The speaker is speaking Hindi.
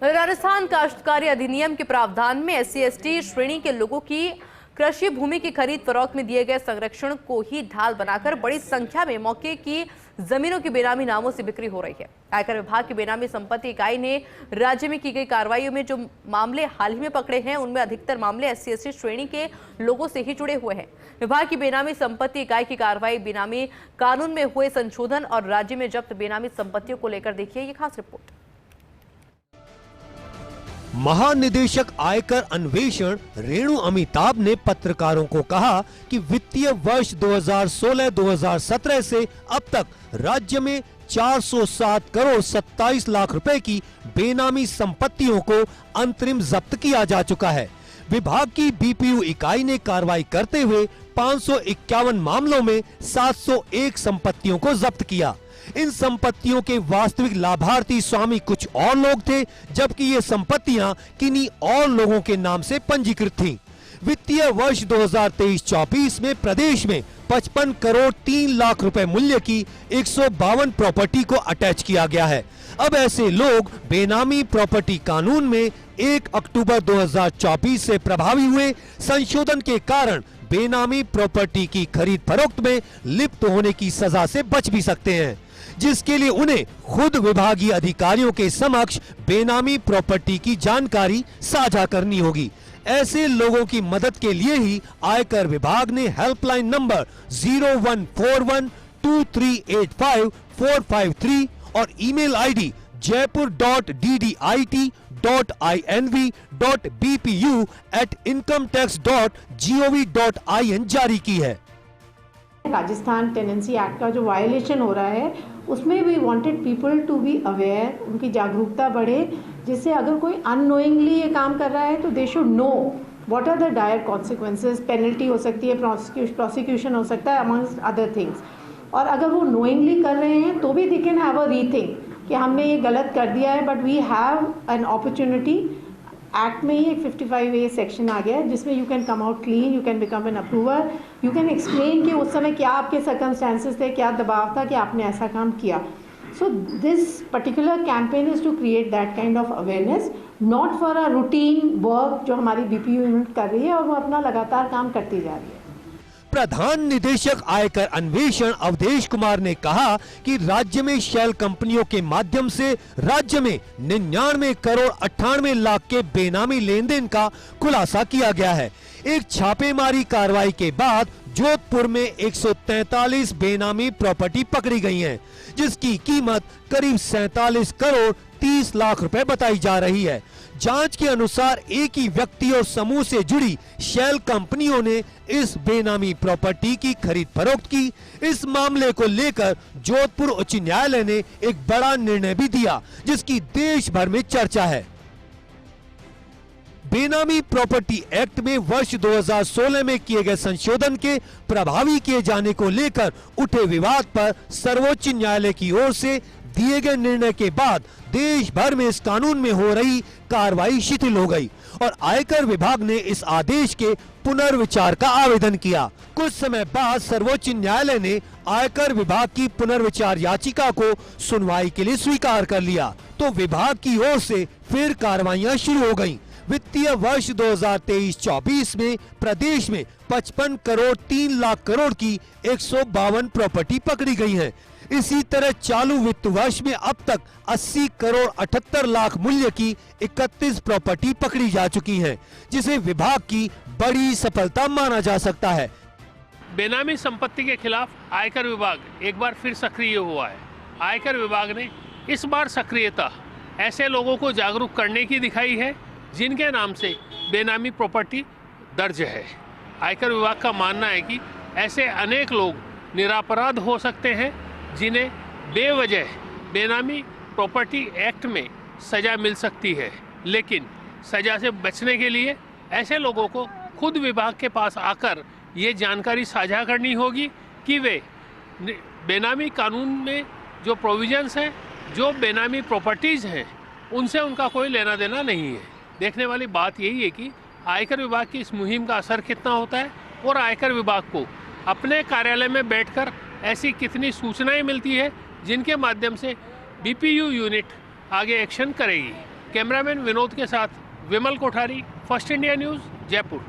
राजस्थान काश्तकारी अधिनियम के प्रावधान में SC/ST श्रेणी के लोगों की कृषि भूमि की खरीद फरोख्त में दिए गए संरक्षण को ही ढाल बनाकर बड़ी संख्या में मौके की जमीनों की बेनामी नामों से बिक्री हो रही है। आयकर विभाग की बेनामी संपत्ति इकाई ने राज्य में की गई कार्रवाइयों में जो मामले हाल ही में पकड़े हैं उनमें अधिकतर मामले SC/ST श्रेणी के लोगों से ही जुड़े हुए हैं। विभाग की बेनामी संपत्ति इकाई की कार्रवाई बेनामी कानून में हुए संशोधन और राज्य में जब्त बेनामी संपत्तियों को लेकर देखिए ये खास रिपोर्ट। महानिदेशक आयकर अन्वेषण रेणु अमिताभ ने पत्रकारों को कहा कि वित्तीय वर्ष 2016-2017 से अब तक राज्य में 407 करोड़ 27 लाख रुपए की बेनामी संपत्तियों को अंतरिम जब्त किया जा चुका है। विभाग की BPU इकाई ने कार्रवाई करते हुए 551 मामलों में 701 संपत्तियों को जब्त किया। इन संपत्तियों के वास्तविक लाभार्थी स्वामी कुछ और लोग थे, जबकि ये संपत्तियां किन्हीं और लोगों के नाम से पंजीकृत थीं। वित्तीय वर्ष 2023-24 में प्रदेश में 55 करोड़ 3 लाख रुपए मूल्य की 152 प्रॉपर्टी को अटैच किया गया है। अब ऐसे लोग बेनामी प्रॉपर्टी कानून में 1 अक्टूबर 2024 से प्रभावी हुए संशोधन के कारण बेनामी प्रॉपर्टी की खरीद फरोख्त में लिप्त होने की सजा से बच भी सकते हैं, जिसके लिए उन्हें खुद विभागीय अधिकारियों के समक्ष बेनामी प्रॉपर्टी की जानकारी साझा करनी होगी। ऐसे लोगों की मदद के लिए ही आयकर विभाग ने हेल्पलाइन नंबर 0141238545 और ईमेल ID jaipur.ddi.bpu@incometax.gov.in जारी की है। राजस्थान टेनेंसी एक्ट का जो वायलेशन हो रहा है उसमें we wanted people to be aware, उनकी जागरूकता बढ़े, जिससे अगर कोई अननोइंगली ये काम कर रहा है तो they should know what are the dire consequences. Penalty हो सकती है, प्रोसिक्यूशन हो सकता है, अमंग्स्ट अदर थिंग्स। और अगर वो नोइंगली कर रहे हैं तो भी they can have a rethink कि हमने ये गलत कर दिया है, but we have an opportunity. Act में ही एक 55A सेक्शन आ गया है जिसमें you can come out clean, you can become an approver, you can explain कि उस समय क्या आपके सर्कमस्टेंसेस थे, क्या दबाव था कि आपने ऐसा काम किया। So this particular campaign is to create that kind of awareness, not for a routine work जो हमारी BPU यूनिट कर रही है और वो अपना लगातार काम करती जा रही है। प्रधान निदेशक आयकर अन्वेषण अवधेश कुमार ने कहा कि राज्य में शेल कंपनियों के माध्यम से राज्य में 99 करोड़ 98 लाख के बेनामी लेन देन का खुलासा किया गया है। एक छापेमारी कार्रवाई के बाद जोधपुर में 143 बेनामी प्रॉपर्टी पकड़ी गई हैं, जिसकी कीमत करीब 47 करोड़ 30 लाख रुपए बताई जा रही है। जांच के अनुसार एक ही व्यक्ति और समूह से जुड़ी शेल कंपनियों ने इस बेनामी प्रॉपर्टी की खरीद फरोख्त की। इस मामले को लेकर जोधपुर उच्च न्यायालय ने एक बड़ा निर्णय भी दिया, जिसकी देश भर में चर्चा है। बेनामी प्रॉपर्टी एक्ट में वर्ष 2016 में किए गए संशोधन के प्रभावी किए जाने को लेकर उठे विवाद पर सर्वोच्च न्यायालय की ओर से दिए गए निर्णय के बाद देश भर में इस कानून में हो रही कार्रवाई शिथिल हो गई और आयकर विभाग ने इस आदेश के पुनर्विचार का आवेदन किया। कुछ समय बाद सर्वोच्च न्यायालय ने आयकर विभाग की पुनर्विचार याचिका को सुनवाई के लिए स्वीकार कर लिया, तो विभाग की ओर से फिर कार्रवाइयां शुरू हो गयी। वित्तीय वर्ष 2023-24 में प्रदेश में 55 करोड़ 3 लाख करोड़ की 152 प्रॉपर्टी पकड़ी गई हैं। इसी तरह चालू वित्त वर्ष में अब तक 80 करोड़ 78 लाख मूल्य की 31 प्रॉपर्टी पकड़ी जा चुकी हैं, जिसे विभाग की बड़ी सफलता माना जा सकता है। बेनामी संपत्ति के खिलाफ आयकर विभाग एक बार फिर सक्रिय हुआ है। आयकर विभाग ने इस बार सक्रियता ऐसे लोगों को जागरूक करने की दिखाई है जिनके नाम से बेनामी प्रॉपर्टी दर्ज है। आयकर विभाग का मानना है कि ऐसे अनेक लोग निरपराध हो सकते हैं जिन्हें बेवजह बेनामी प्रॉपर्टी एक्ट में सज़ा मिल सकती है, लेकिन सज़ा से बचने के लिए ऐसे लोगों को खुद विभाग के पास आकर ये जानकारी साझा करनी होगी कि वे बेनामी कानून में जो प्रोविजंस हैं, जो बेनामी प्रॉपर्टीज़ हैं, उनसे उनका कोई लेना देना नहीं है। देखने वाली बात यही है कि आयकर विभाग की इस मुहिम का असर कितना होता है और आयकर विभाग को अपने कार्यालय में बैठकर ऐसी कितनी सूचनाएं मिलती है जिनके माध्यम से BPU यूनिट आगे एक्शन करेगी। कैमरामैन विनोद के साथ Vimal Kothari, first India news, Jaipur.